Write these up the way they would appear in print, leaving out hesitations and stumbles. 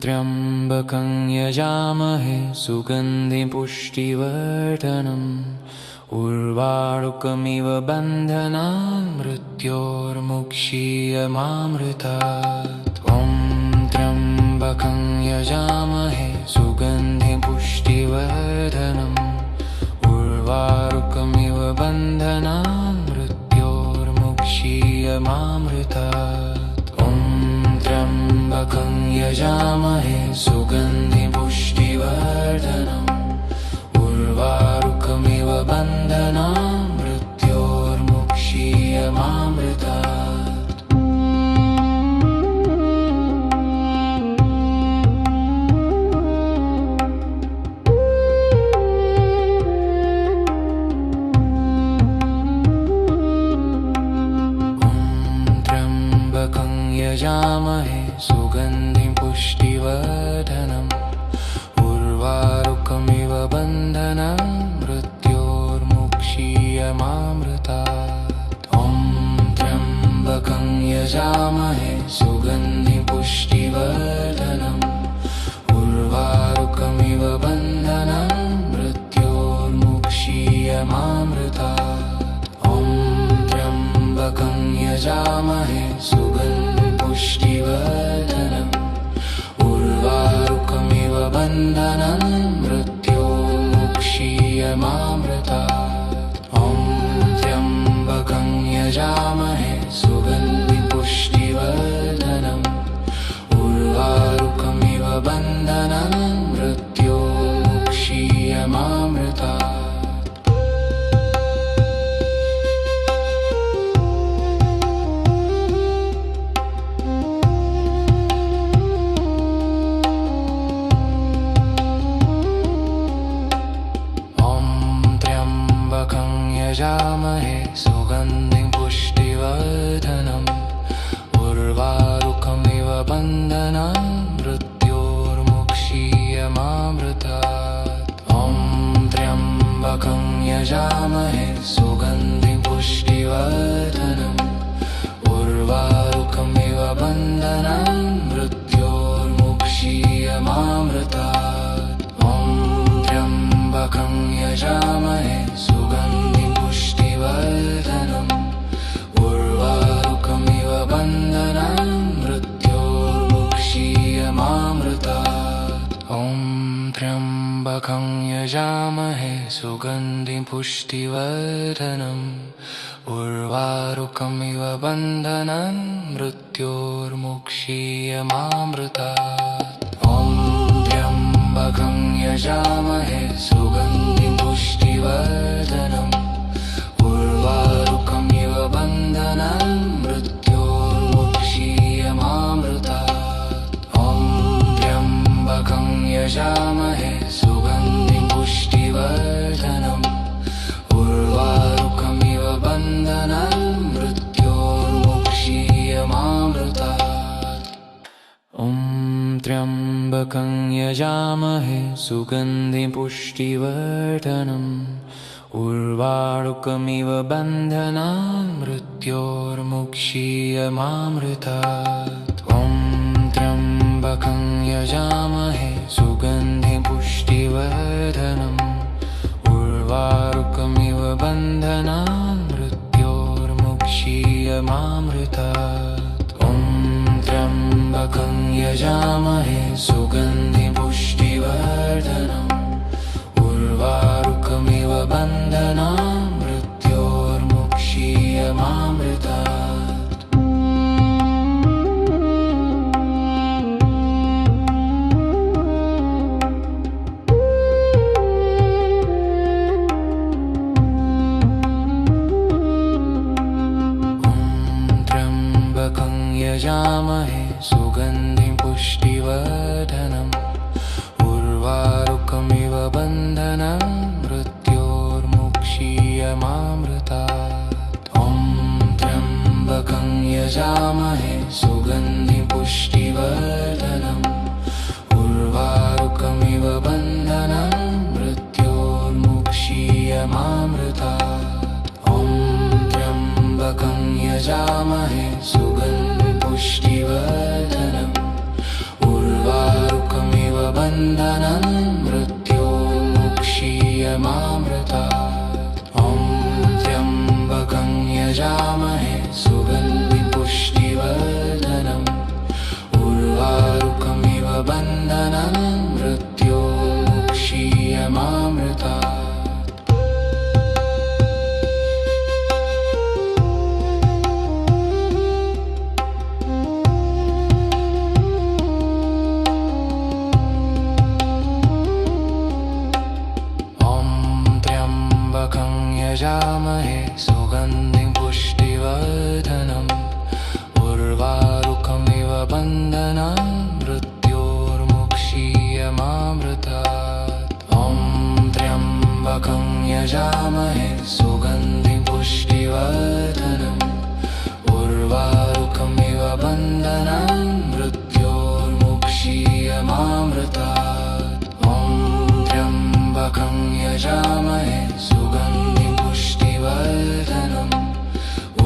त्र्यम्बकं यजामहे सुगन्धिं पुष्टिवर्धनम् उर्वारुकमिव बन्धनान् मृत्योर्मुक्षीयमामृतात्। ॐ त्र्यम्बकं यजामहे सुगन्धिं पुष्टिवर्धनम् उर्वारुकमिव बन्धनान् मृत्योर्मुक्षीयमामृतात्। ॐ त्र्यम्बकं यजामहे सुगन्धिं पुष्टिवर्धनम् उर्वारुकमिव बन्धनान् मृत्योर्मुक्षीयमामृतात्। यजामहे सुगन्धिं पुष्टिवर्धनम् उर्वारुकमिव बन्धनान् मृत्योर्मुक्षीयमामृतात्। ॐ त्र्यम्बकं यजामहे सुगन्धिं पुष्टिवर्धनम् उर्वारुकमिव बन्धनान् मृत्योर्मुक्षीयमामृतात्। ॐ त्र्यम्बकं यजामहे सुगन्धिं पुष्टिवर्धनम् उर्वारुकमिव बन्धनान् मृत्योर्मुक्षीयमामृतात्। ॐ त्र्यम्बकं यजामहे सुगन्धिं पुष्टिवर्धनम् उर्वारुकमिव बन्धनान् मृत्योर्मुक्षीयमामृतात्। यजामहे सुगन्धिं पुष्टिवर्धनम् उर्वारुकमिव बन्धनान् मृत्योर्मुक्षीयमामृतात्। ॐ त्र्यम्बकं यजामहे सुगन्धिं पुष्टिवर्धनम् उर्वारुकमिव बन्धनान् मृत्योर्मुक्षीयमामृतात्। ॐ त्र्यम्बकं यजामहे सुगन्धिं पुष्टिवर्धनम् उर्वारुकमिव बन्धनान् मृत्योर्मुक्षीयमामृतात्। ॐ त्र्यम्बकं यजामहे सुगन्धिं पुष्टिवर्धनम् उर्वारुकमिव बन्धनान् मृत्योर्मुक्षीयमामृतात्। ॐ त्र्यम्बकं यजामहे सुगन्धिं पुष्टिवर्धनम् उर्वारुकमिव बन्धनान् मृत्योर्मुक्षीयमामृतात्। ॐ त्र्यम्बकं यजामहे सुगन्धिं पुष्टिवर्धनम् उर्वारुकमिव बन्धनान् मृत्योर्मुक्षीयमामृतात्। ॐ त्र्यम्बकं यजामहे सुगन्धिं पुष्टिवर्धनम् उर्वारुकमिव बन्धनान् मृत्योर्मुक्षीयमामृतात्। ॐ त्र्यम्बकं यजामहे सुगन्धिं पुष्टिवर्धनम् उर्वारुकमिव बन्धनान् मृत्योर्मुक्षीयमामृतात्। ॐ त्र्यम्बकं यजामहे सुगन्धिं पुष्टिवर्धनम् उर्वारुकमिव बन्धनान् मृत्योर्मुक्षीयमामृतात्। यजामहे सुगन्धिं पुष्टिवर्धनम् उर्वारुकमिव बन्धनान् मृत्योर्मुक्षीयमामृतात्। ॐ त्र्यम्बकं यजामहे सुगन्धिं पुष्टिवर्धनम् उर्वारुकमिव बन्धनान् मृत्योर्मुक्षीयमामृतात्। ॐ त्र्यम्बकं यजामहे सुगन्धिं पुष्टिवर्धनम् उर्वारुकमिव बन्धनं मृत्योर्मुक्षीयमामृतात् यजामहे सुगन्धिं पुष्टिवर्धनम् उर्वारुकमिव बन्धनं मृत्योर्मुक्षीयमामृतात् ॐ त्र्यम्बकं यजामहे सुगन्धिं पुष्टिवर्धनम् उर्वारुकमिव बन्धनं मृत्योर्मुक्षीयमामृतात् ॐ त्र्यम्बकं यजामहे सुगन्धिं पुष्टिवर्धनम्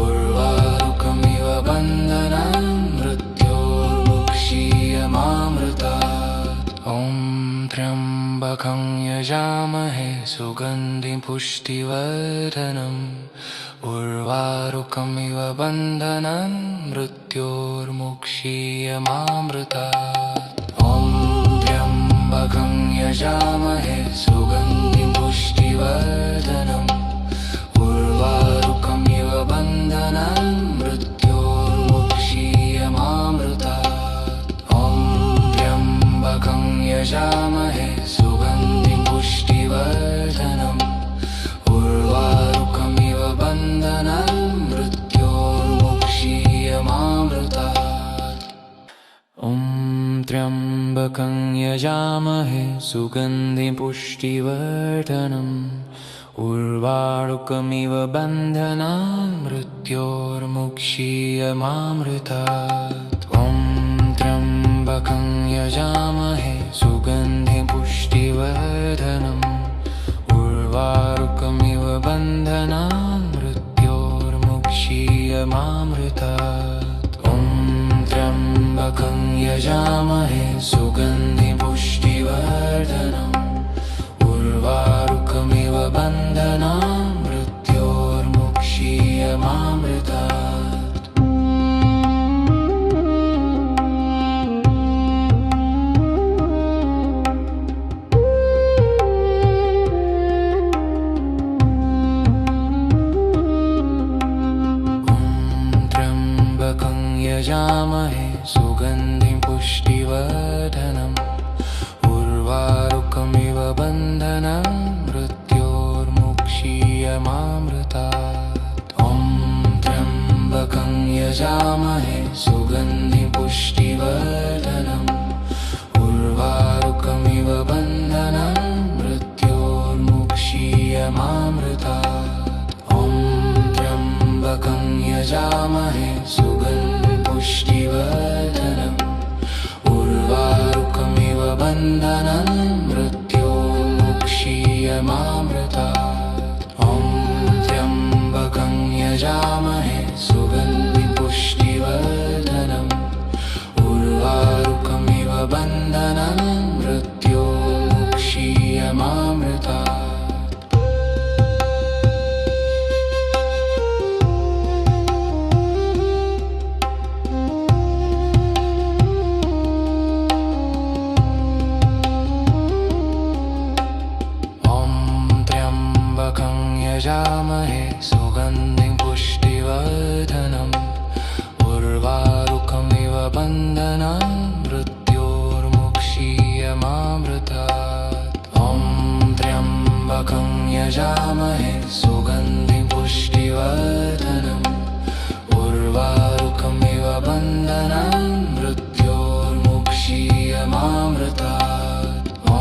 उर्वारुकमिव बन्धनं मृत्योर्मुक्षीयमामृतात् ॐ त्र्यम्बकं यजामहे सुगन्धिं पुष्टिवर्धनम् उर्वारुकमिव बन्धनं मृत्योर्मुक्षीयमामृतात् ॐ त्र्यम्बकं यजामहे सुगन्धिं पुष्टिवर्धनम् उर्वारुकमिव बन्धनं मृत्योर्मुक्षीयमामृतात् ॐ त्र्यम्बकं यजामहे सुगन्धिं पुष्टिवर्धनम् उर्वारुकमिव बन्धनं मृत्योर्मुक्षीयमामृतात् ॐ त्र्यम्बकं यजामहे सुगन्धिं पुष्टिवर्धनम् उर्वारुकमिव बन्धनं मृत्योर्मुक्षीयमामृतात् ॐ त्र्यम्बकं यजामहे सुगन्धिं पुष्टिवर्धनम् उर्वारुकमिव बन्धनं मृत्योर्मुक्षीयमामृतात् ॐ त्र्यम्बकं यजामहे सुगन्धिं पुष्टिवर्धनम् उर्वारुकमिव बन्धनं मृत्योर्मुक्षीयमामृतात् यजामहे सुगन्धिं पुष्टिवर्धनम् उर्वारुकमिव बन्धनं मृत्योर्मुक्षीयमामृतात् ॐ त्र्यम्बकं यजामहे सुगन्धिं पुष्टिवर्धनम् उर्वारुकमिव बन्धनं मृत्योर्मुक्षीयमामृतात् ॐ त्र्यम्बकं यजामहे सुगन्धिं पुष्टिवर्धनम् उर्वारुकमिव बन्धनं मृत्योर्मुक्षीयमामृतात् ॐ त्र्यम्बकं यजामहे सुगन्धिं पुष्टिवर्धनम् उर्वारुकमिव बन्धनं मृत्योर्मुक्षीयमामृतात् यजामहे सुगन्धिं पुष्टिवर्धनम् उर्वारुकमिव बन्धनं मृत्योर्मुक्षीयमामृतात् ॐ त्र्यम्बकं यजामहे सुगन्धिं पुष्टिवर्धनम् उर्वारुकमिव बन्धनं मृत्योर्मुक्षीयमामृतात् ॐ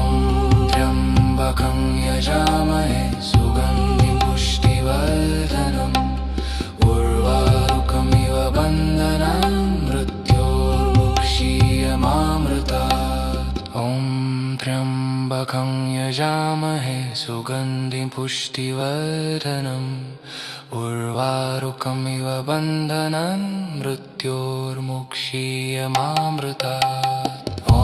त्र्यम्बकं यजामहे सुगन्धिं पुष्टिवर्धनम् उर्वारुकमिव बन्धनं मृत्योर्मुक्षीयमामृतात् ॐ त्र्यम्बकं यजामहे सुगन्धिं पुष्टिवर्धनम् उर्वारुकमिव बन्धनं मृत्योर्मुक्षीयमामृतात् ॐ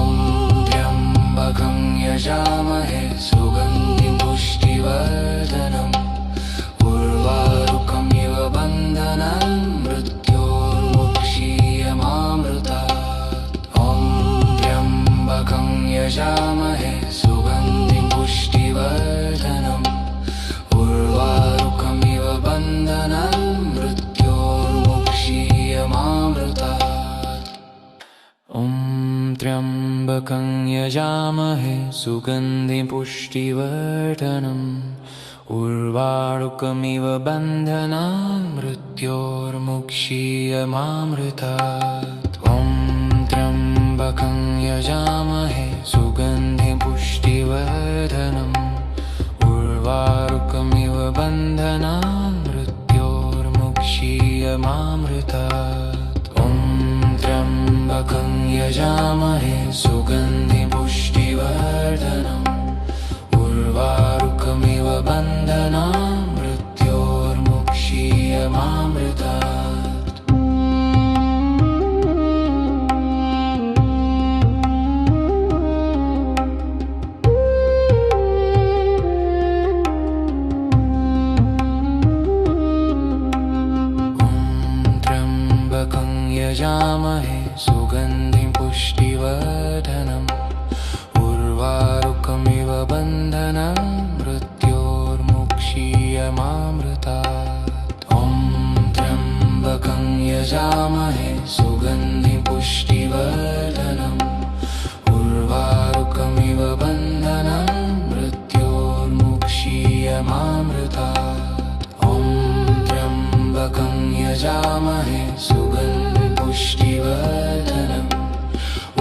त्र्यम्बकं यजामहे सुगन्धिं पुष्टिवर्धनम् उर्वारुकमिव बन्धनं मृत्योर्मुक्षीयमामृतात् ॐ त्र्यम्बकं यजामहे सुगन्धिं पुष्टिवर्धनम् उर्वारुकमिव बन्धनं मृत्योर्मुक्षीयमामृतात् ॐ त्र्यम्बकं यजामहे सुगन्धिं पुष्टिवर्धनम् उर्वारुकमिव बन्धनं मृत्योर्मुक्षीयमामृतात् ॐ त्र्यम्बकं यजामहे सुगन्धिं पुष्टिवर्धनम् उर्वारुकमिव बन्धनं मृत्योर्मुक्षीयमामृतात् ॐ त्र्यम्बकं यजामहे सुगन्धिं पुष्टिवर्धनम् उर्वारुकमिव बन्धनं मृत्योर्मुक्षीयमामृतात् यजामहे सुगन्धिं पुष्टिवर्धनम् उर्वारुकमिव बन्धनं मृत्योर्मुक्षीयमामृतात् ॐ त्र्यम्बकं यजामहे सुगन्धिं पुष्टिवर्धनम् उर्वारुकमिव बन्धनं मृत्योर्मुक्षीयमामृतात् ॐ त्र्यम्बकं यजामहे सुगन्धिं पुष्टिवर्धनम्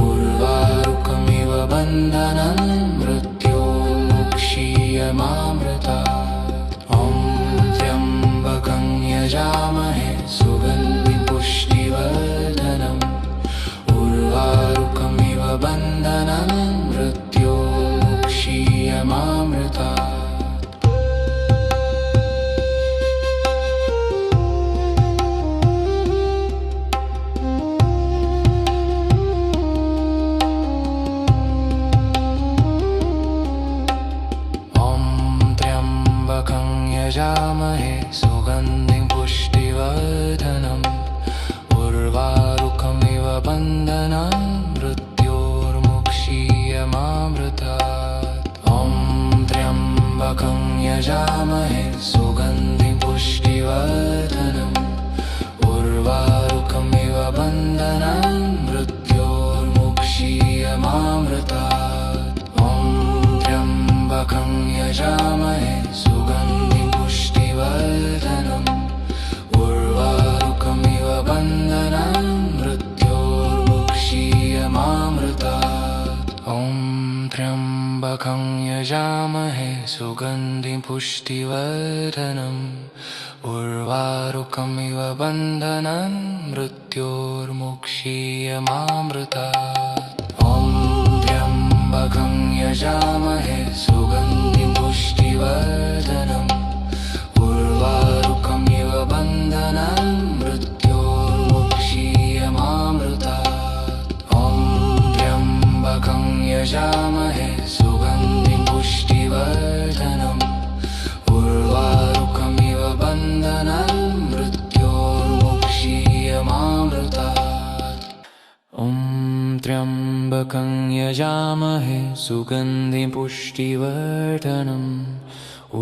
उर्वारुकमिव बन्धनं मृत्योर्मुक्षीयमामृतात् ॐ त्र्यम्बकं यजामहे सुगन्धिं पुष्टिवर्धनम् उर्वारुकमिव बन्धनं मृत्योर्मुक्षीयमामृतात् यजामहे सुगन्धिं पुष्टिवर्धनम् उर्वारुकमिव बन्धनं मृत्योर्मुक्षीयमामृतात् ॐ त्र्यम्बकं यजामहे सुगन्धिं पुष्टिवर्धनम् उर्वारुकमिव बन्धनं मृत्योर्मुक्षीयमामृतात् ॐ त्र्यम्बकं यजामहे सुगन्धिं पुष्टिवर्धनम् उर्वारुकमिव बन्धनं मृत्योर्मुक्षीयमामृतात् ॐ त्र्यम्बकं यजामहे सुगन्धिं पुष्टिवर्धनम् उर्वारुकमिव बन्धनं मृत्योर्मुक्षीयमामृतात् ॐ त्र्यम्बकं यजामहे सुगन्धिं पुष्टिवर्धनम् उर्वारुकमिव बन्धनं मृत्योर्मुक्षीयमामृतात् ॐ त्र्यम्बकं यजामहे सुगन्धिं पुष्टिवर्धनम् उर्वारुकमिव बन्धनं मृत्योर्मुक्षीयमामृतात् ॐ त्र्यम्बकं यजामहे सुगन्धिं पुष्टिवर्धनम्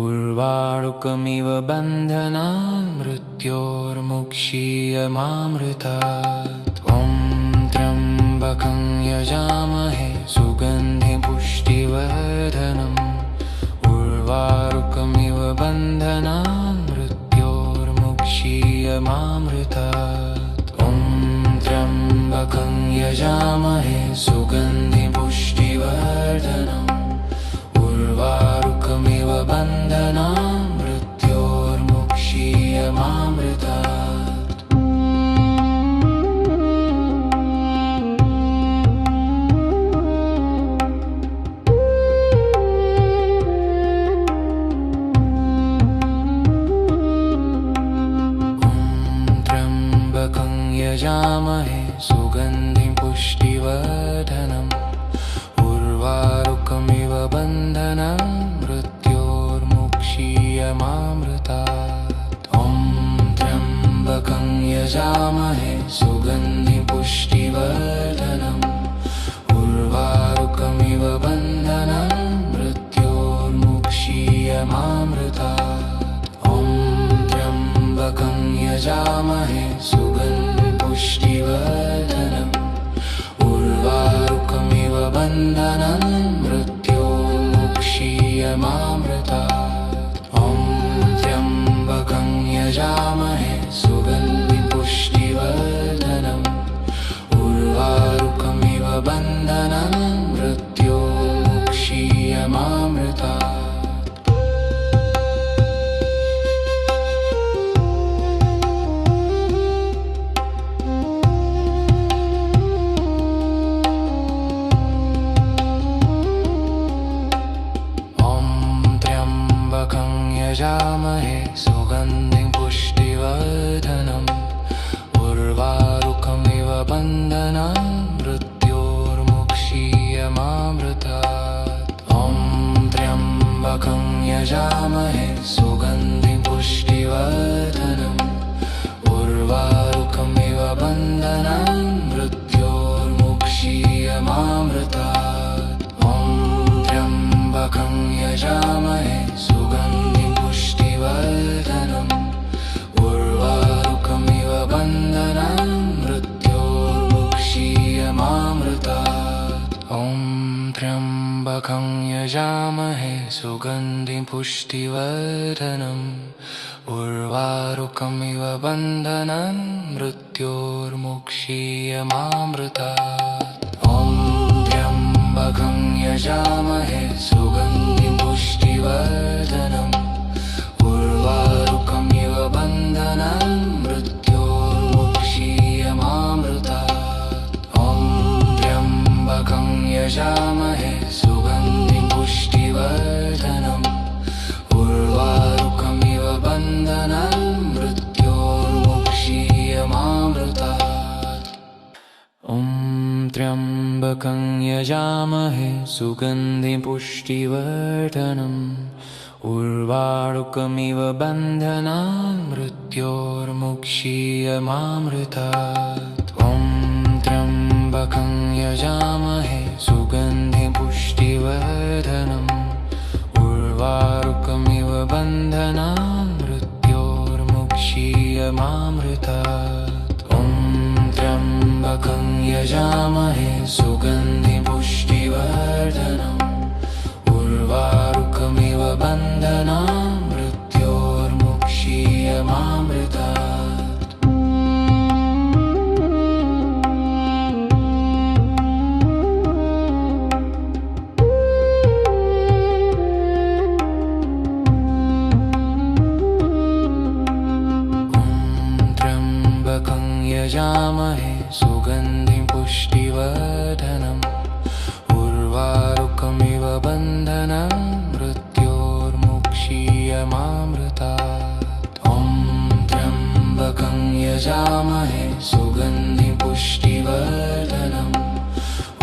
उर्वारुकमिव बन्धनं मृत्योर्मुक्षीयमामृतात् ॐ त्र्यम्बकं यजामहे सुगन्धिं पुष्टिवर्धनम् उर्वारुकमिव बन्धनं मृत्योर्मुक्षीयमामृतात् ॐ त्र्यम्बकं यजामहे सुगन्धिं पुष्टिवर्धनम् उर्वारुकमिव बन्धनं मृत्योर्मुक्षीयमामृतात् यजामहे सुगन्धिं पुष्टिवर्धनम् उर्वारुकमिव बन्धनं मृत्योर्मुक्षीयमामृतात् ॐ त्र्यम्बकं यजामहे सुगन्धिं पुष्टिवर्धनम् उर्वारुकमिव यजामहे सुगन्धिं पुष्टिवर्धनम् उर्वारुकमिव बन्धनान् मृत्योर्मुक्षीयमामृतात् ॐ त्र्यम्बकं यजामहे सुगन्धिं पुष्टिवर्धनम् उर्वारुकमिव बन्धनान् मृत्योर्मुक्षीयमामृतात् ॐ त्र्यम्बकं यजामहे सुगन्धिं पुष्टिवर्धनम् उर्वारुकमिव बन्धनान् मृत्योर्मुक्षीयमामृतात् ॐ त्र्यम्बकं यजामहे सुगन्धिं पुष्टिवर्धनम् उर्वारुकमिव बन्धनान् मृत्योर्मुक्षीयमामृतात् ॐ त्र्यम्बकं यजामहे सुगन्धिं पुष्टिवर्धनम् उर्वारुकमिव बन्धनान् मृत्योर्मुक्षीयमामृतात् ॐ त्र्यम्बकं यजामहे सुगन्धिं पुष्टिवर्धनम् उर्वारुकमिव बन्धनान् मृत्योर्मुक्षीयमामृतात् ॐ त्र्यम्बकं यजामहे सुगन्धिं पुष्टिवर्धनम् उर्वारुकमिव बन्धनान् मृत्योर्मुक्षीयमामृतात् ॐ त्र्यम्बकं यजामहे सुगन्धिं पुष्टिवर्धनम् उर्वारुकमिव बन्धनान् मृत्योर्मुक्षीयमामृतात् यजामहे सुगन्धिं पुष्टिवर्धनम् उर्वारुकमिव बन्धनान् मृत्योर्मुक्षीयमामृतात् ॐ त्र्यम्बकं यजामहे सुगन्धिं पुष्टिवर्धनम्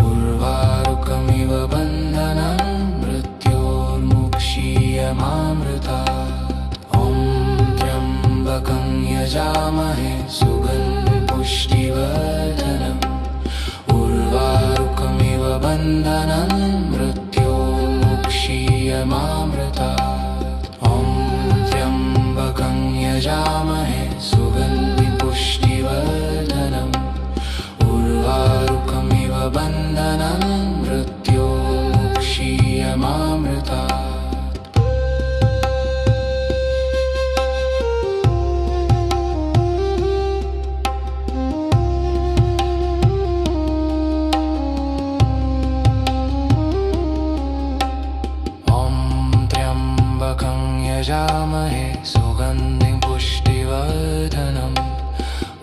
उर्वारुकमिव बन्धनान् मृत्योर्मुक्षीयमामृतात् ॐ त्र्यम्बकं यजामहे सुगन्धिं पुष्टिवर्धनम् उर्वारुकमिव बन्धनान् मृत्योर्मुक्षीयमामृतात् ॐ त्र्यम्बकं यजामहे सुगन्धिं पुष्टिवर्धनम् उर्वारुकमिव बन्धनान् मृत्योर्मुक्षीयमामृतात् यजामहे सुगन्धिं पुष्टिवर्धनम्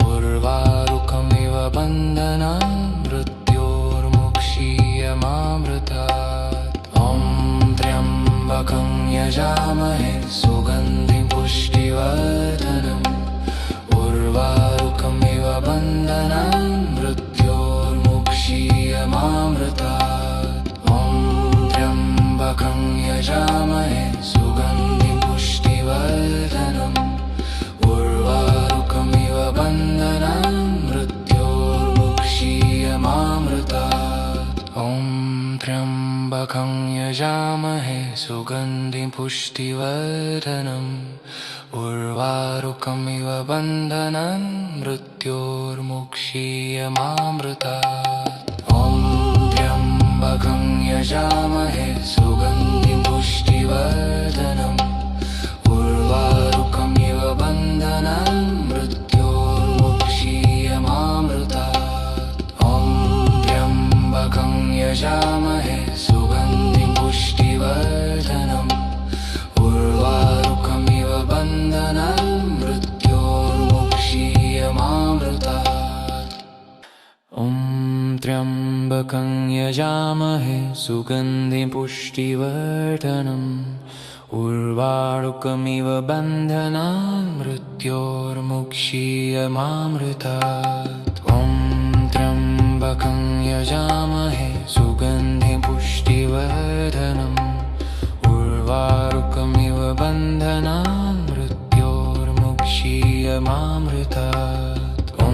उर्वारुकमिव बन्धनान् मृत्योर्मुक्षीयमामृतात् ॐ त्र्यम्बकं यजामहे सुगन्धिं पुष्टिवर्धनम् उर्वारुकमिव बन्धनान् मृत्योर्मुक्षीयमामृतात् ॐ त्र्यम्बकं यजामहे सुगन्धिं पुष्टिवर्धनम् उर्वारुकमिव बन्धनान् मृत्योर्मुक्षीयमामृतात् ॐ त्र्यम्बकं यजामहे सुगन्धिं पुष्टिवर्धनम् उर्वारुकमिव बन्धनान् मृत्योर्मुक्षीयमामृतात् ॐ त्र्यम्बकं यजामहे सुगन्धिं पुष्टिवर्धनम् उर्वारुकमिव बन्धनान् मृत्योर्मुक्षीयमामृतात् ॐ त्र्यम्बकं यजामहे सुगन्धिं पुष्टिवर्धनम् उर्वारुकमिव बन्धनान् मृत्योर्मुक्षीयमामृतात् ॐ त्र्यम्बकं यजामहे सुगन्धिं पुष्टिवर्धनम् उर्वारुकमिव बन्धनान् मृत्योर्मुक्षीयमामृतात् ॐ त्र्यम्बकं यजामहे सुगन्धिं पुष्टिवर्धनम् उर्वारुकमिव यजामहेमामृतात् ॐ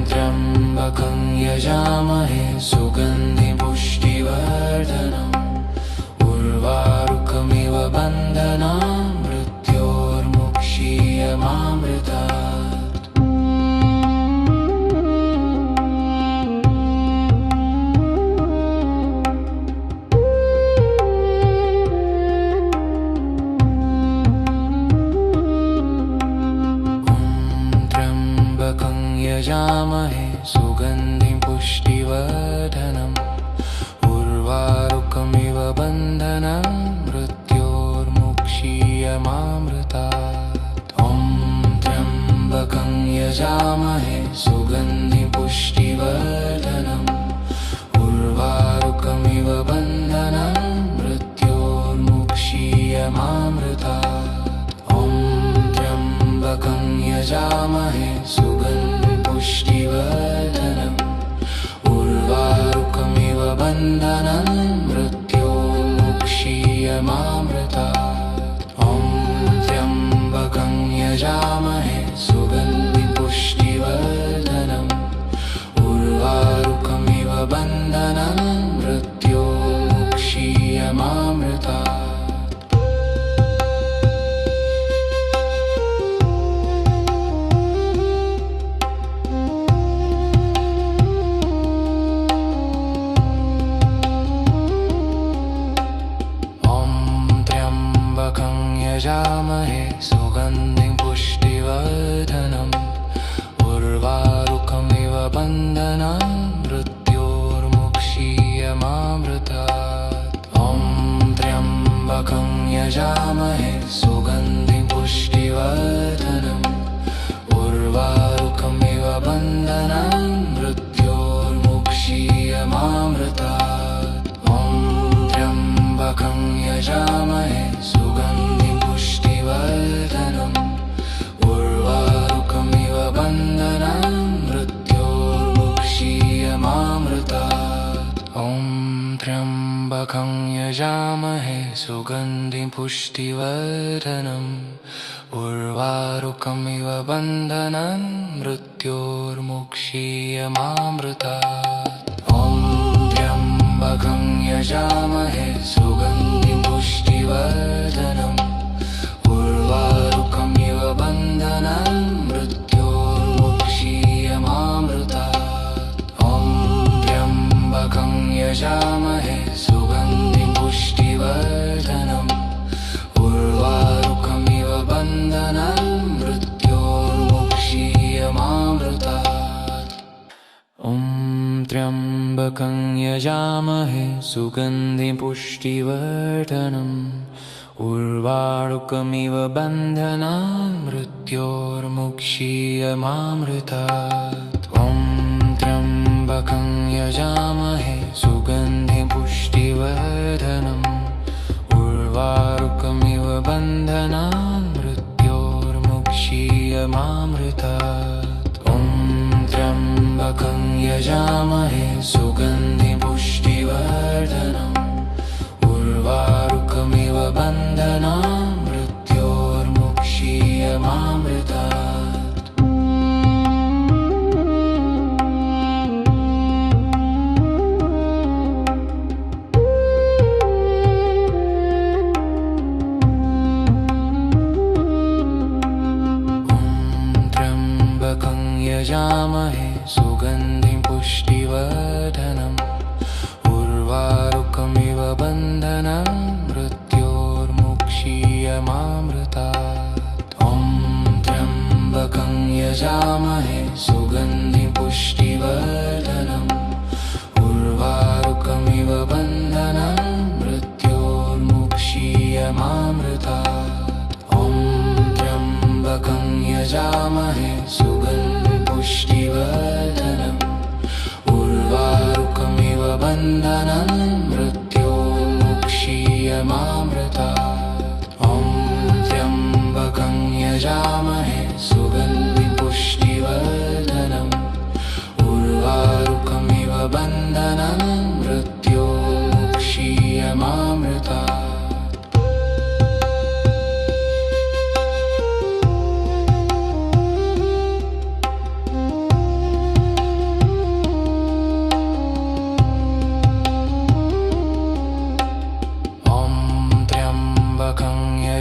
त्र्यम्बकं यजामहे सुगन्धिं पुष्टिवर्धनम् उर्वारुकमिव बन्धनान् मृत्योर्मुक्षीयमामृतात् यजामहे सुगन्धिं पुष्टिवर्धनम् उर्वारुकमिव बन्धनं मृत्योर्मुक्षीयमामृतात् ॐ त्र्यम्बकं यजामहे सुगन्धिं पुष्टिवर्धनम् उर्वारुकमिव बन्धनं मृत्योर्मुक्षीयमामृतात् ॐ त्र्यम्बकं यजामहे सुगन्धिं पुष्टिवर्धनम् उर्वारुकमिव बन्धनं मृत्योर्मुक्षीयमामृतात् ॐ त्र्यम्बकं यजामहे सुगन्धिं पुष्टिवर्धनम् उर्वारुकमिव बन्धनं मृत्योर्मुक्षीयमामृतात् यजामहे सुगन्धिं पुष्टिवर्धनम् उर्वारुकमिव बन्धनं मृत्योर्मुक्षीयमामृतात् ॐ त्र्यम्बकं यजामहे सुगन्धिं पुष्टिवर्धनम् उर्वारुकमिव बन्धनं मृत्योर्मुक्षीयमामृतात् ॐ त्र्यम्बकं यजामहे सुगन्धिं पुष्टिवर्धनम् उर्वारुकमिव बन्धनं मृत्योर्मुक्षीयमामृतात् ॐ त्र्यम्बकं यजामहे सुगन्धिं पुष्टिवर्धनम् उर्वारुकमिव बन्धनं मृत्योर्मुक्षीयमामृतात् ॐ त्र्यम्बकं यजामहे सुगन्धिं पुष्टिवर्धनम् उर्वारुकमिव बन्धनं मृत्योर्मुक्षीयमामृतात् ॐ त्र्यम्बकं यजामहे सुगन्धिं पुष्टिवर्धनम् उर्वारुकमिव बन्धनं मृत्योर्मुक्षीयमामृतात् ॐ त्र्यम्बकं यजामहे सुगन्धिं पुष्टिवर्धनम् उर्वारुकमिव बन्धनं मृत्योर्मुक्षीयमामृतात् ॐ त्र्यम्बकं यजामहे सुगन्धिं पुष्टिवर्धनम् उर्वारुकमिव बन्धनं मृत्योर्मुक्षीयमामृतात् ॐ त्र्यम्बकं यजामहे सुगन्धिं पुष्टिवर्धनम् उर्वारुकमिव बन्धनं मृत्योर्मुक्षीयमामृतात् यजामहे सुगन्धिं पुष्टिवर्धनम् उर्वारुकमिव बन्धनं मृत्योर्मुक्षीयमामृतात् ॐ त्र्यम्बकं यजामहे सुगन्धिं पुष्टिवर्धनम् उर्वारुकमिव बन्धनं मृत्योर्मुक्षीयमामृतात् ॐ त्र्यम्बकं यजामहे सुगन्धिं पुष्टिवर्धनम् उर्वारुकमिव बन्धनं मृत्योर्मुक्षीयमामृतात् ॐ त्र्यम्बकं यजामहे सुगन्धिं पुष्टिवर्धनम् उर्वारुकमिव बन्धनं मृत्योर्मुक्षीयमामृतात्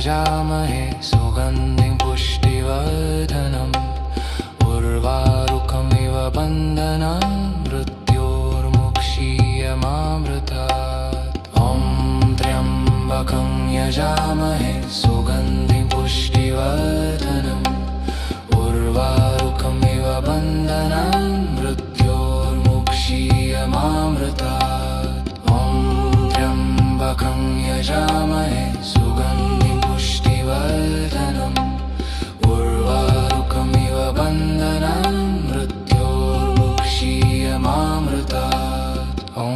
यजामहे सुगन्धिं पुष्टिवर्धनम् उर्वारुकमिव बन्धनान् मृत्योर्मुक्षीयमामृतात् ॐ त्र्यम्बकं यजामहे सुगन्धिं पुष्टिवर्धनम् उर्वारुकमिव बन्धनान् मृत्योर्मुक्षीयमामृतात् ॐ त्र्यम्बकं यजामहे सुगन्धिं पुष्टिवर्धनम् उर्वारुकमिव बन्धनान् मृत्योर्मुक्षीयमामृतात् ॐ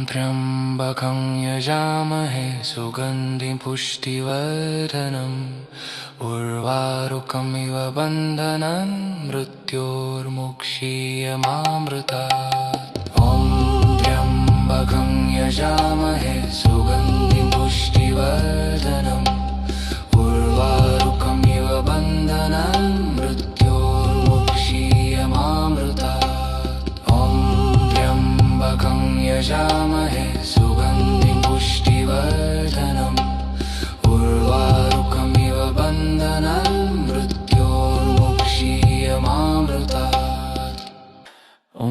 त्र्यम्बकं यजामहे सुगन्धिं पुष्टिवर्धनम् उर्वारुकमिव बन्धनान् मृत्योर्मुक्षीयमामृतात् ॐ त्र्यम्बकं यजामहे सुगन्धिं पुष्टिवर्धनम् उर्वारुकमिव बन्धनान् मृत्योर्मुक्षीयमामृतात् ॐ त्र्यम्बकं यजामहे सुगन्धिं पुष्टिवर्धनम् उर्वारुकमिव बन्धनान् मृत्योर्मुक्षीयमामृतात् ॐ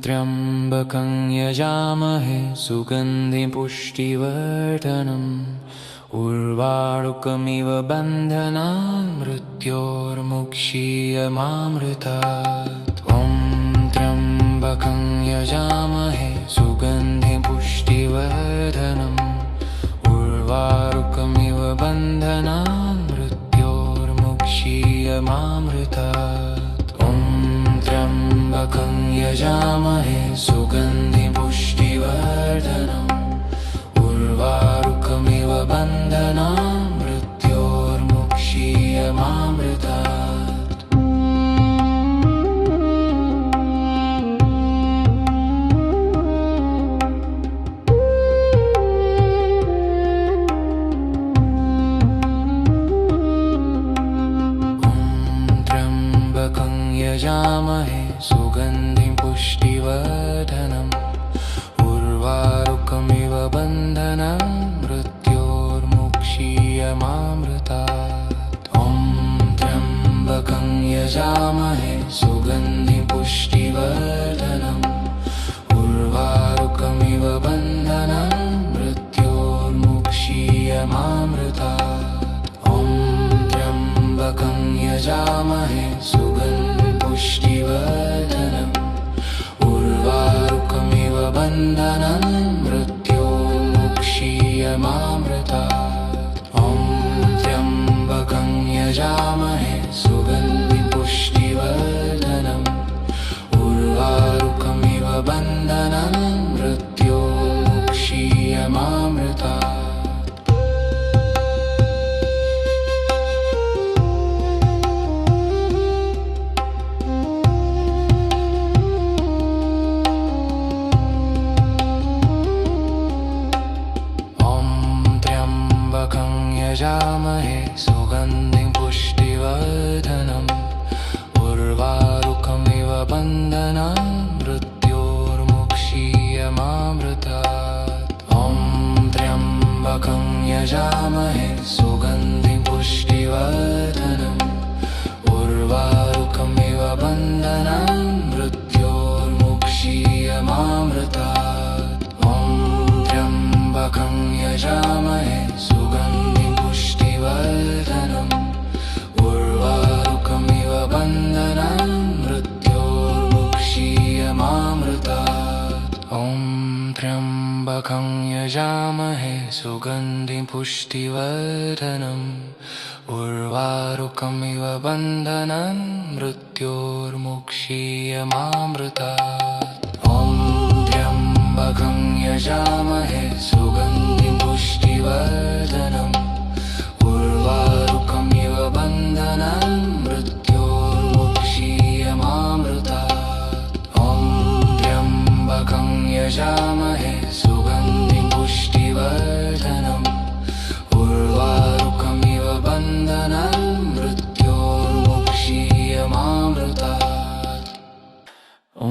त्र्यम्बकं यजामहे सुगन्धिं पुष्टिवर्धनम् उर्वारुकमिव बन्धनान् मृत्योर्मुक्षीयमामृतात् ॐ त्र्यम्बकं यजामहे सुगन्धिं पुष्टिवर्धनम् उर्वारुकमिव बन्धनान् मृत्योर्मुक्षीयमामृतात् ॐ त्र्यम्बकं यजामहे सुगन्धिं पुष्टिवर्धनम् उर्वारुकमिव बन्धनान् मृत्योर्मुक्षीयमामृतात् यजामहे सुगन्धिं पुष्टिवर्धनम् उर्वारुकमिव बन्धनान् मृत्योर्मुक्षीयमामृतात् ॐ त्र्यम्बकं यजामहे सुगन्धिं पुष्टिवर्धनम् उर्वारुकमिव बन्धनान् मृत्योर्मुक्षीयमामृतात् ॐ त्र्यम्बकं यजामहे सुगन्धिं पुष्टिवर्धनम् उर्वारुकमिव बन्धनान् मृत्योर्मुक्षीयमामृतात् ॐ त्र्यम्बकं यजामहे सुगन्धिं पुष्टिवर्धनम् उर्वारुकमिव बन्धनान् मृत्योर्मुक्षीयमामृतात् यजामहे सुगन्धिं पुष्टिवर्धनम् उर्वारुकमिव बन्धनान् मृत्योर्मुक्षीयमामृतात् ॐ त्र्यम्बकं यजामहे सुगन्धिं पुष्टिवर्धनम् उर्वारुकमिव बन्धनान् मृत्योर्मुक्षीयमामृतात् ॐ त्र्यम्बकं यजामहे सुगन्धिं पुष्टिवर्धनम् उर्वारुकमिव बन्धनान् मृत्योर्मुक्षीयमामृतात् ॐ त्र्यम्बकं यजामहे सुगन्धिं पुष्टिवर्धनम् उर्वारुकमिव बन्धनान् मृत्योर्मुक्षीयमामृतात् ॐ त्र्यम्बकं यजामहे सुगन्धिं पुष्टिवर्धनम् उर्वारुकमिव बन्धनान् मृत्योर्मुक्षीयमामृतात् ॐ त्र्यम्बकं यजामहे सुगन्धिं पुष्टिवर्धनम् उर्वारुकमिव बन्धनान् मृत्योर्मुक्षीयमामृतात् ॐ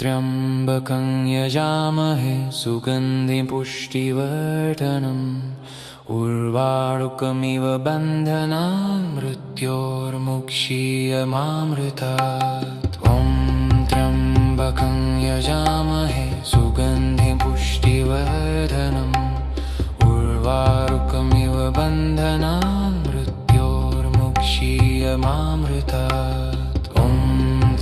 त्र्यम्बकं यजामहे सुगन्धिं पुष्टिवर्धनम् उर्वारुकमिव बन्धनान् मृत्योर्मुक्षीयमामृतात् ॐ त्र्यम्बकं यजामहे सुगन्धिं पुष्टिवर्धनम् उर्वारुकमिव बन्धनान् मृत्योर्मुक्षीयमामृतात् ॐ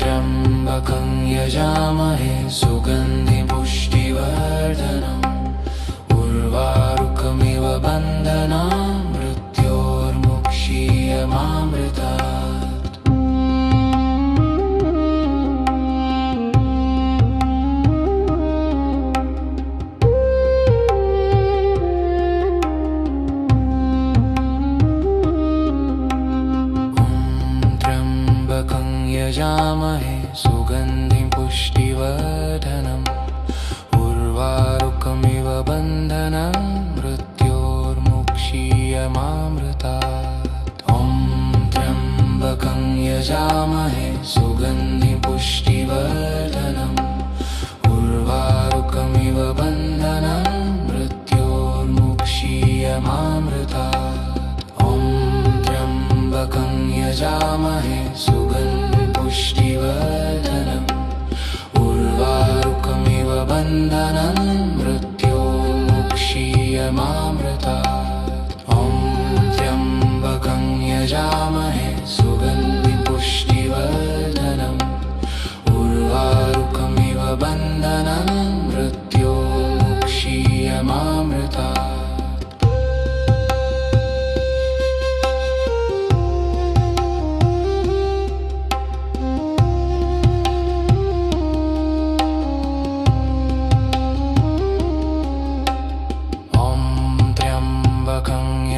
त्र्यम्बकं यजामहे सुगन्धिं पुष्टिवर्धनम् उर्वारुकमिव बन्धनान् मृत्योर्मुक्षीयमामृतात् यजामहे सुगन्धिं पुष्टिवर्धनम् उर्वारुकमिव बन्धनान् मृत्योर्मुक्षीयमामृतात् ॐ त्र्यम्बकं यजामहे सुगन्धिं पुष्टिवर्धनम् उर्वारुकमिव बन्धनान् मृत्योर्मुक्षीयमामृतात् ॐ त्र्यम्बकं यजामहे सुगन्धिं पुष्टिवर्धनम् उर्वारुकमिव बन्धनान् मृत्योर्मुक्षीयमामृतात् ॐ त्र्यम्बकं यजामहे सुगन्धिं पुष्टिवर्धनम् उर्वारुकमिव बन्धनान् मृत्योर्मुक्षीयमामृतात्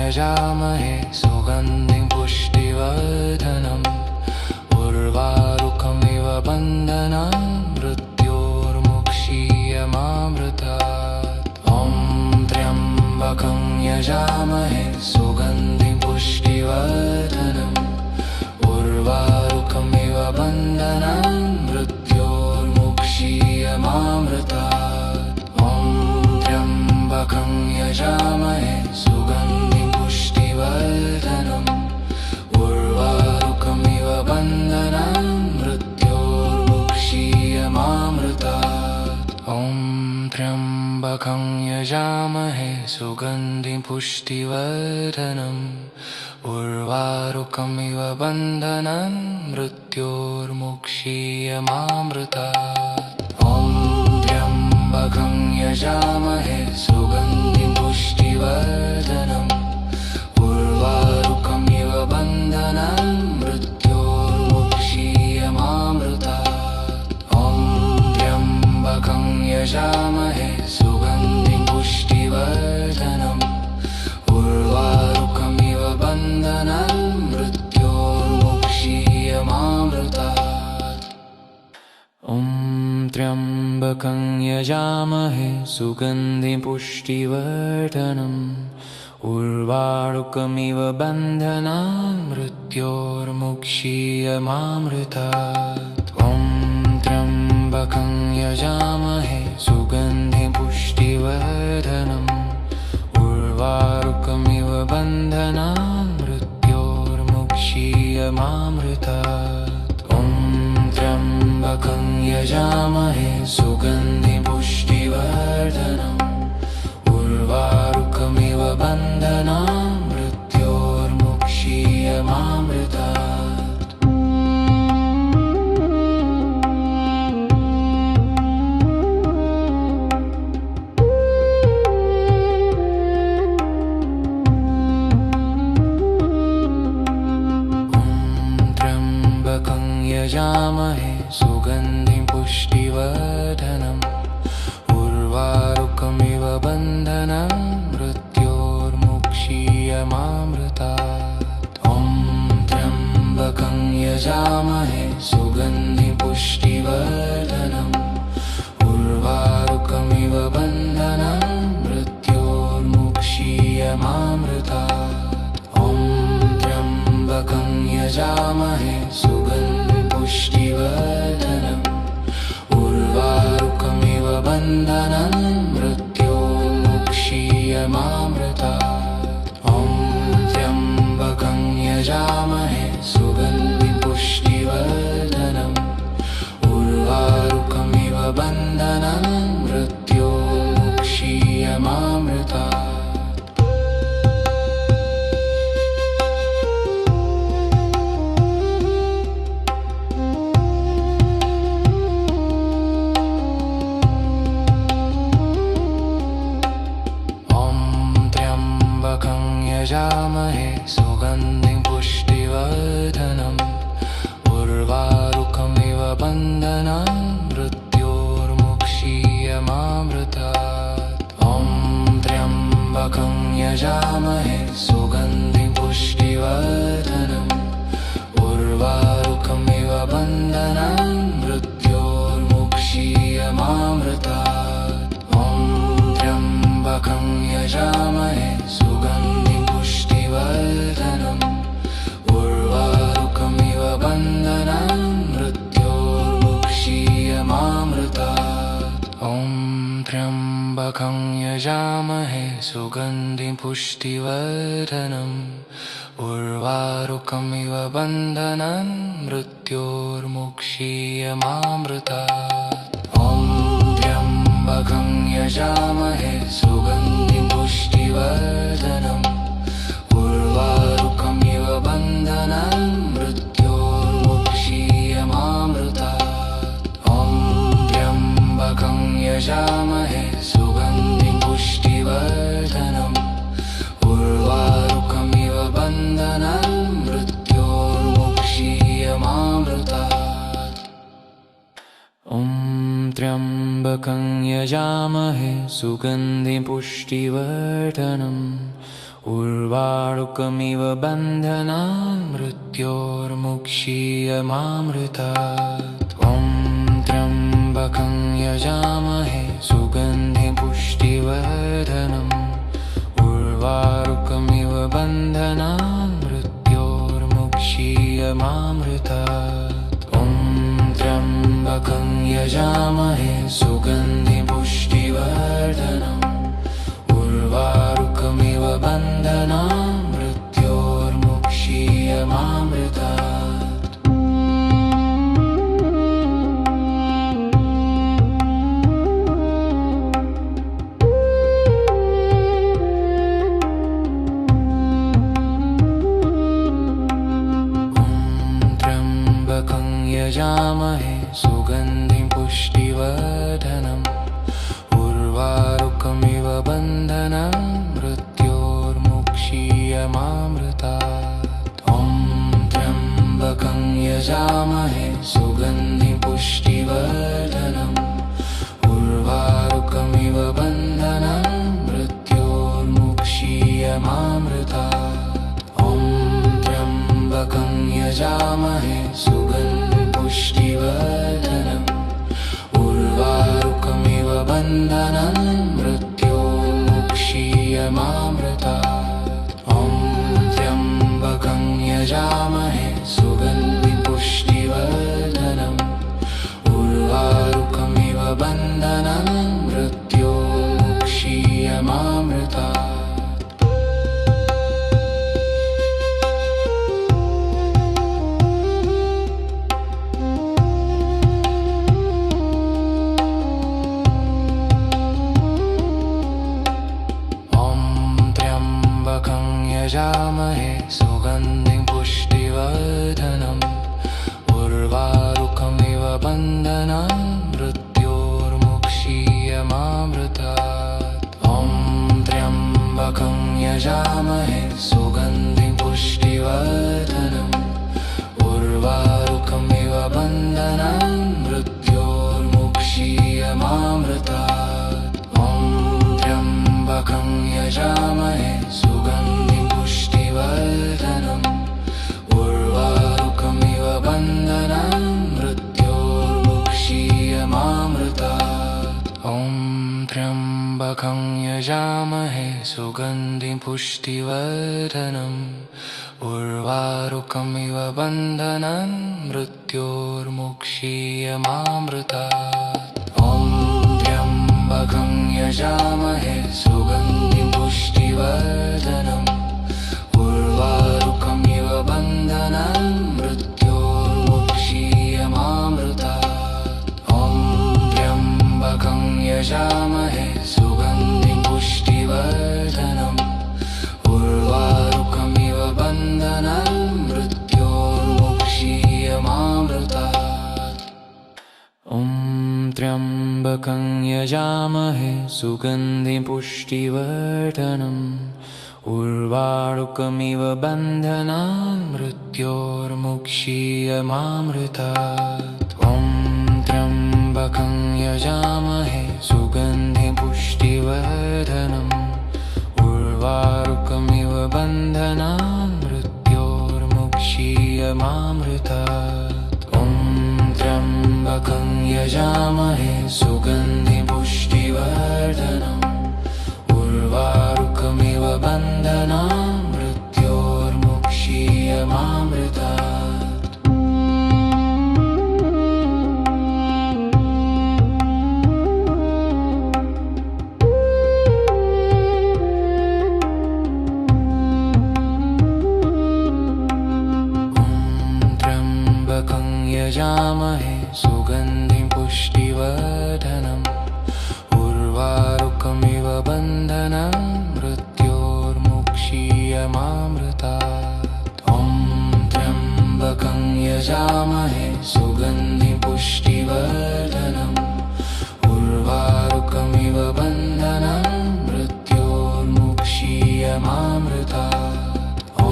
यजामहे सुगन्धिं पुष्टिवर्धनम् उर्वारुकमिव बन्धनान् मृत्योर्मुक्षीयमामृतात् ॐ त्र्यम्बकं यजामहे सुगन्धिं पुष्टिवर्धनम् उर्वारुकमिव बन्धनान् मृत्योर्मुक्षीयमामृतात् ॐ त्र्यम्बकं यजामहे सुगन्धिं पुष्टिवर्धनम् उर्वारुकमिव बन्धनान् मृत्योर्मुक्षीयमामृतात् ॐ त्र्यम्बकं यजामहे सुगन्धिं पुष्टिवर्धनम् उर्वारुकमिव बन्धनान् मृत्योर्मुक्षीयमामृतात् ॐ त्र्यम्बकं यजामहे सुगन्धिं पुष्टिवर्धनम् उर्वारुकमिव बन्धनान् मृत्योर्मुक्षीयमामृतात् ॐ त्र्यम्बकं यजामहे सुगन्धिं पुष्टिवर्धनम् उर्वारुकमिव बन्धनान् मृत्योर्मुक्षीयमामृतात् ॐ त्र्यम्बकं यजामहे सुगन्धिं पुष्टिवर्धनम् उर्वारुकमिव बन्धनान् मृत्योर्मुक्षीयमामृतात् ॐ त्र्यम्बकं यजामहे सुगन्धिं पुष्टिवर्धनम् उर्वारुकमिव बन्धनान् मृत्योर्मुक्षीयमामृतात् ॐ त्र्यम्बकं यजामहे सुगन्धिं पुष्टिवर्धनम् उर्वारुकमिव बन्धनान् मृत्योर्मुक्षीयमामृतात् यजामहे सुगन्धिं पुष्टिवर्धनम् उर्वारुकमिव बन्धनान् मृत्योर्मुक्षीयमामृतात् ॐ त्र्यम्बकं यजामहे सुगन्धिं पुष्टिवर्धनम् उर्वारुकमिव बन्धनान् मृत्योर्मुक्षीयमामृतात् ॐ त्र्यम्बकं यजामहे सुगन्धिं पुष्टिवर्धनम् उर्वारुकमिव बन्धनान् मृत्योर्मुक्षीयमामृतात् यजामहे सुगन्धिं पुष्टिवर्धनम् उर्वारुकमिव बन्धनान् मृत्योर्मुक्षीयमामृतात् ॐ त्र्यम्बकं यजामहे सुगन्धिं पुष्टिवर्धनम् उर्वारुकमिव बन्धनान् मृत्योर्मुक्षीयमामृतात् ॐ त्र्यम्बकं यजामहे सुगन्धिं पुष्टिवर्धनम् उर्वारुकमिव बन्धनान् मृत्योर्मुक्षीयमामृतात् ॐ त्र्यम्बकं यजामहे सुगन्धिं पुष्टिवर्धनम् उर्वारुकमिव बन्धनान् मृत्योर्मुक्षीयमामृतात् ॐ त्र्यम्बकं यजामहे सुगन्धिं पुष्टिवर्धनम् उर्वारुकमिव बन्धनान् मृत्योर्मुक्षीयमामृतात् ॐ त्र्यम्बकं यजामहे सुगन्धिं पुष्टिवर्धनम् उर्वारुकमिव बन्धनान् मृत्योर्मुक्षीयमामृतात् ॐ त्र्यम्बकं यजामहे सुगन्धिं पुष्टिवर्धनम् उर्वारुकमिव बन्धनान् मृत्योर्मुक्षीयमामृतात् ॐ त्र्यम्बकं यजामहे सुगन्धिं पुष्टिवर्धनम् उर्वारुकमिव बन्धनान् मृत्योर्मुक्षीयमामृतात् ॐ त्र्यम्बकं यजामहे सुगन्धिं पुष्टिवर्धनम् उर्वारुकमिव बन्धनान् मृत्योर्मुक्षीयमामृतात् यजामहे सुगन्धिं पुष्टिवर्धनम् उर्वारुकमिव बन्धनान् मृत्योर्मुक्षीयमामृतात् ॐ त्र्यम्बकं यजामहे सुगन्धिं पुष्टिवर्धनम् उर्वारुकमिव बन्धनान् मृत्योर्मुक्षीयमामृतात् ॐ त्र्यम्बकं यजामहे सुगन्धिं पुष्टिवर्धनम् उर्वारुकमिव बन्धनान् मृत्योर्मुक्षीयमामृतात् ॐ त्र्यम्बकं यजामहे सुगन्धिं पुष्टिवर्धनम् उर्वारुकमिव बन्धनान् मृत्योर्मुक्षीयमामृतात् यजामहे सुगन्धिं पुष्टिवर्धनम् उर्वारुकमिव बन्धनान् मृत्योर्मुक्षीयमामृतात् ॐ त्र्यम्बकं यजामहे सुगन्धिं पुष्टिवर्धनम् उर्वारुकमिव बन्धनान् मृत्योर्मुक्षीयमामृतात् ॐ त्र्यम्बकं यजामहे सुगन्धिं पुष्टिवर्धनम् उर्वारुकमिव बन्धनान् मृत्योर्मुक्षीयमामृतात् ॐ त्र्यम्बकं यजामहे सुगन्धिं पुष्टिवर्धनम् उर्वारुकमिव बन्धनान् मृत्योर्मुक्षीयमामृतात् ॐ त्र्यम्बकं यजामहे सुगन्धिं पुष्टिवर्धनम् उर्वारुकमिव बन्धनान् मृत्योर्मुक्षीयमामृतात् ॐ त्र्यम्बकं यजामहे सुगन्धिं पुष्टिवर्धनम् उर्वारुकमिव बन्धनान् मृत्योर्मुक्षीयमामृतात् ॐ त्र्यम्बकं यजामहे सुगन्धिं पुष्टिवर्धनम् उर्वारुकमिव बन्धनान् मृत्योर्मुक्षीयमामृतात् ॐ त्र्यम्बकं यजामहे सुगन्धिं पुष्टिवर्धनम् उर्वारुकमिव बन्धनान् मृत्योर्मुक्षीयमामृतात् ॐ त्र्यम्बकं यजामहे सुगन्धिं पुष्टिवर्धनम् उर्वारुकमिव बन्धनान् मृत्योर्मुक्षीयमामृतात् यजामहे सुगन्धिं पुष्टिवर्धनम् उर्वारुकमिव बन्धनं मृत्योर्मुक्षीयमामृतात् ॐ त्र्यम्बकं यजामहे सुगन्धिं पुष्टिवर्धनम् उर्वारुकमिव बन्धनं मृत्योर्मुक्षीयमामृतात् ॐ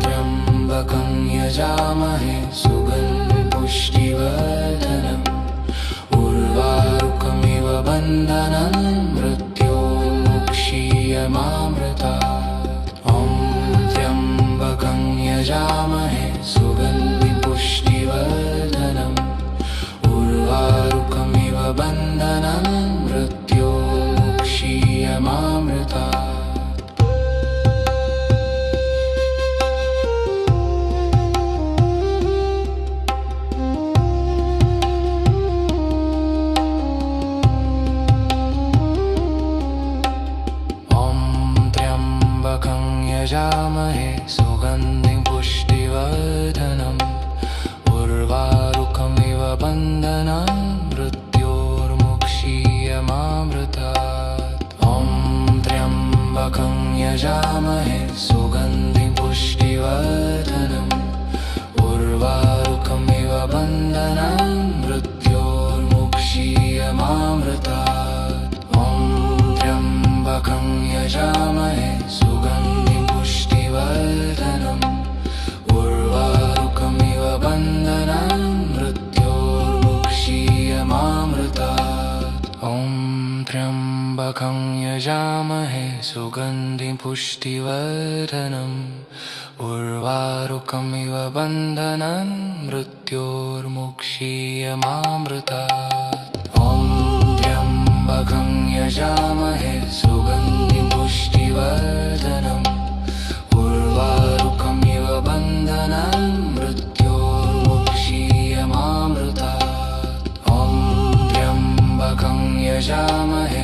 त्र्यम्बकं यजामहे सुगन्धिं पुष्टिवर्धनम् उर्वारुकमिव बन्धनं मृत्योर्मुक्षीयमामृतात् ॐ त्र्यम्बकं यजामहे सुगन्धिं पुष्टिवर्धनम् उर्वारुकमिव बन्धनं मृत्योर्मुक्षीयमामृतात् यजामहे सुगन्धिं पुष्टिवर्धनम् उर्वारुकमिव बन्धनं मृत्योर्मुक्षीयमामृतात् ॐ त्र्यम्बकं यजामहे सुगन्धिं पुष्टिवर्धनम् उर्वारुकमिव बन्धनं मृत्योर्मुक्षीयमामृतात् ॐ त्र्यम्बकं यजामहे सुगन्धिं पुष्टिवर्धनम् उर्वारुकमिव बन्धनं मृत्योर्मुक्षीयमामृतात् ॐ त्र्यम्बकं यजामहे सुगन्धिं पुष्टिवर्धनम् उर्वारुकमिव बन्धनं मृत्योर्मुक्षीयमामृतात् ॐ त्र्यम्बकं यजामहे सुगन्धिं पुष्टिवर्धनम् उर्वारुकमिव बन्धनं मृत्योर्मुक्षीयमामृतात् ॐ त्र्यम्बकं यजामहे